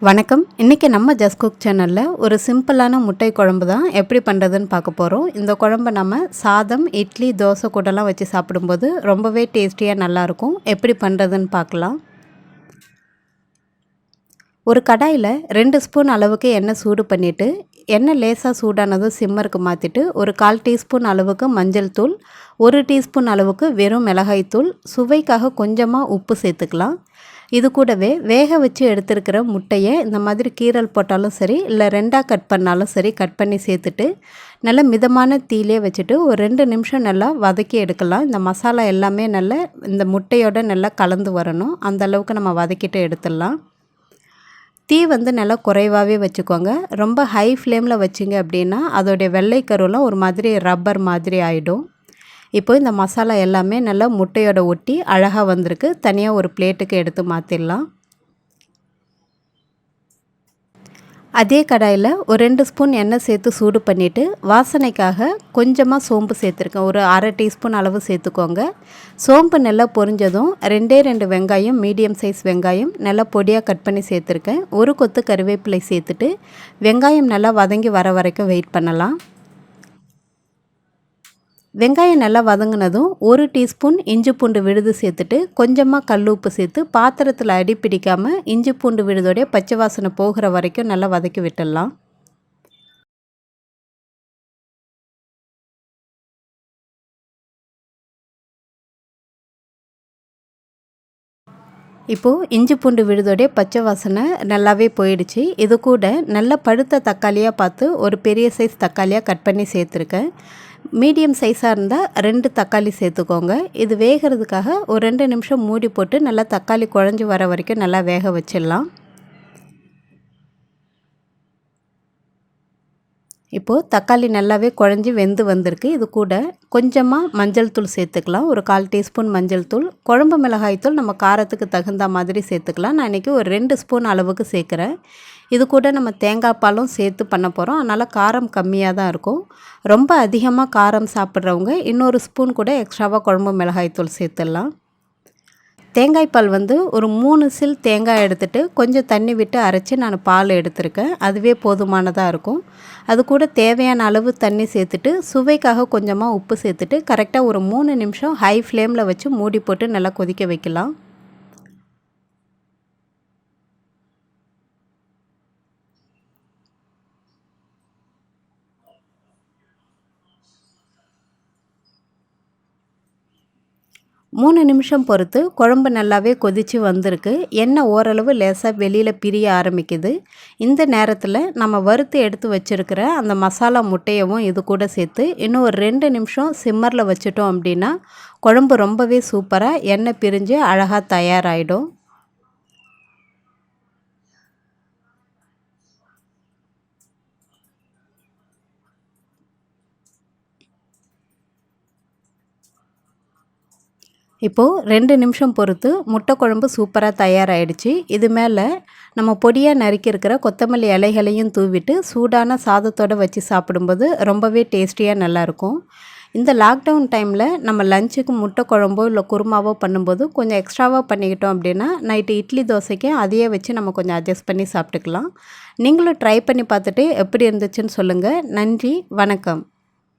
வணக்கம். இன்றைக்கி நம்ம ஜஸ்ட் குக் சேனலில் ஒரு சிம்பிளான முட்டை குழம்பு தான் எப்படி பண்ணுறதுன்னு பார்க்க போகிறோம். இந்த குழம்பை நம்ம சாதம், இட்லி, தோசை கூடலாம் வச்சு சாப்பிடும்போது ரொம்பவே டேஸ்டியாக நல்லாயிருக்கும். எப்படி பண்ணுறதுன்னு பார்க்கலாம். ஒரு கடாயில் 2 ஸ்பூன் அளவுக்கு எண்ணெய் சூடு பண்ணிவிட்டு, எண்ணெய் லேசாக சூடானதும் சிம்மருக்கு மாற்றிட்டு, ஒரு 1/4 டீஸ்பூன் அளவுக்கு மஞ்சள் தூள், 1 டீஸ்பூன் அளவுக்கு வெறும் மிளகாய் தூள், சுவைக்காக கொஞ்சமாக உப்பு சேர்த்துக்கலாம். இது கூடவே வேக வச்சு எடுத்துருக்கிற முட்டையை இந்த மாதிரி கீரல் போட்டாலும் சரி, இல்லை 2ஆக கட் பண்ணாலும் சரி, கட் பண்ணி சேர்த்துட்டு நல்லா மிதமான தீயிலே வச்சுட்டு ஒரு 2 நிமிஷம் நல்லா வதக்கி எடுக்கலாம். இந்த மசாலா எல்லாமே நல்லா இந்த முட்டையோடு நல்லா கலந்து வரணும். அந்த அளவுக்கு நம்ம வதக்கிட்டு எடுத்துடலாம். தீ நல்லா குறைவாகவே வச்சுக்கோங்க. ரொம்ப ஹை ஃப்ளேமில் வச்சிங்க அப்படின்னா அதோடைய வெள்ளை கருவெலாம் ஒரு மாதிரி ரப்பர் மாதிரி ஆகிடும். இப்போ இந்த மசாலா எல்லாமே நல்லா முட்டையோட ஒட்டி அழகாக வந்திருக்கு. தனியாக ஒரு பிளேட்டுக்கு எடுத்து மாற்றிடலாம். அதே கடாயில் ஒரு 2 ஸ்பூன் எண்ணெய் சேர்த்து சூடு பண்ணிவிட்டு, வாசனைக்காக கொஞ்சமாக சோம்பு சேர்த்துருக்கேன். ஒரு 1/2 டீஸ்பூன் அளவு சேர்த்துக்கோங்க. சோம்பு நல்லா பொரிஞ்சதும் 2 வெங்காயம், மீடியம் சைஸ் வெங்காயம் நல்லா பொடியாக கட் பண்ணி சேர்த்துருக்கேன். ஒரு கொத்து கருவேப்பிலை சேர்த்துட்டு வெங்காயம் நல்லா வதங்கி வர வரைக்கும் வெயிட் பண்ணலாம். வெங்காயம் நல்லா வதங்கினதும் 1 டீஸ்பூன் இஞ்சி பூண்டு விழுது சேர்த்துட்டு கொஞ்சமாக கல் உப்பு சேர்த்து பாத்திரத்தில் அடி பிடிக்காமல் இஞ்சி பூண்டு விழுதோடைய பச்சை வாசனை போகிற வரைக்கும் நல்லா வதக்கி விட்டுடலாம். இப்போது இஞ்சி பூண்டு விழுதோடைய பச்சை வாசனை நல்லாவே போயிடுச்சு. இது கூட நல்ல பழுத்த தக்காளியாக பார்த்து ஒரு பெரிய சைஸ் தக்காளியாக கட் பண்ணி சேர்த்துருக்கேன். மீடியம் சைஸாக இருந்தால் 2 தக்காளி சேர்த்துக்கோங்க. இது வேகிறதுக்காக ஒரு 2 நிமிஷம் மூடி போட்டு நல்லா தக்காளி குழஞ்சி வர வரைக்கும் நல்லா வேக வச்சிடலாம். இப்போது தக்காளி நல்லாவே குழஞ்சி வெந்து வந்திருக்கு. இது கூட கொஞ்சமாக மஞ்சள் தூள் சேர்த்துக்கலாம். ஒரு 1/4 டீஸ்பூன் மஞ்சள் தூள், குழம்பு மிளகாய் தூள் நம்ம காரத்துக்கு தகுந்த மாதிரி சேர்த்துக்கலாம். நான் இன்றைக்கி ஒரு 2 ஸ்பூன் அளவுக்கு சேர்க்குறேன். இது கூட நம்ம தேங்காய் பாலும் சேர்த்து பண்ண போகிறோம். அதனால் காரம் கம்மியாக தான் இருக்கும். ரொம்ப அதிகமாக காரம் சாப்பிட்றவங்க இன்னொரு ஸ்பூன் கூட எக்ஸ்ட்ராவாக குழம்பு மிளகாய் தூள் சேர்த்துடலாம். தேங்காய் பால் ஒரு 3 சில் தேங்காய் எடுத்துகிட்டு கொஞ்சம் தண்ணி விட்டு அரைச்சி நான் பால் எடுத்திருக்கேன். அதுவே போதுமானதாக இருக்கும். அது கூட தேவையான அளவு தண்ணி சேர்த்துட்டு சுவைக்காக கொஞ்சமாக உப்பு சேர்த்துட்டு கரெக்டாக ஒரு 3 நிமிஷம் ஹை ஃப்ளேமில் வச்சு மூடி போட்டு நல்லா கொதிக்க வைக்கலாம். மூணு நிமிஷம் பொறுத்து குழம்பு நல்லாவே கொதித்து வந்திருக்கு. எண்ணெய் ஓரளவு லேசாக வெளியில் பிரிய ஆரம்பிக்குது. இந்த நேரத்தில் நம்ம வறுத்து எடுத்து வச்சுருக்கிற அந்த மசாலா முட்டையவும் இது கூட சேர்த்து இன்னும் ஒரு 2 நிமிஷம் சிம்மரில் வச்சுட்டோம் அப்படின்னா குழம்பு ரொம்பவே சூப்பராக எண்ணெய் பிரிஞ்சு அழகாக தயாராகிடும். இப்போது 2 நிமிஷம் பொறுத்து முட்டை குழம்பு சூப்பராக தயாராகிடுச்சு. இது மேலே நம்ம பொடியாக நறுக்கியிருக்கிற கொத்தமல்லி இலைகளையும் தூவிட்டு சூடான சாதத்தோடு வச்சு சாப்பிடும்போது ரொம்பவே டேஸ்டியாக நல்லாயிருக்கும். இந்த லாக்டவுன் டைமில் நம்ம லஞ்சுக்கு முட்டை குழம்போ இல்லை குருமாவோ பண்ணும்போது கொஞ்சம் எக்ஸ்ட்ராவாக பண்ணிக்கிட்டோம் அப்படின்னா நைட்டு இட்லி தோசைக்கு அதையே வச்சு நம்ம கொஞ்சம் அட்ஜஸ்ட் பண்ணி சாப்பிட்டுக்கலாம். நீங்களும் ட்ரை பண்ணி பார்த்துட்டு எப்படி இருந்துச்சுன்னு சொல்லுங்கள். நன்றி, வணக்கம்.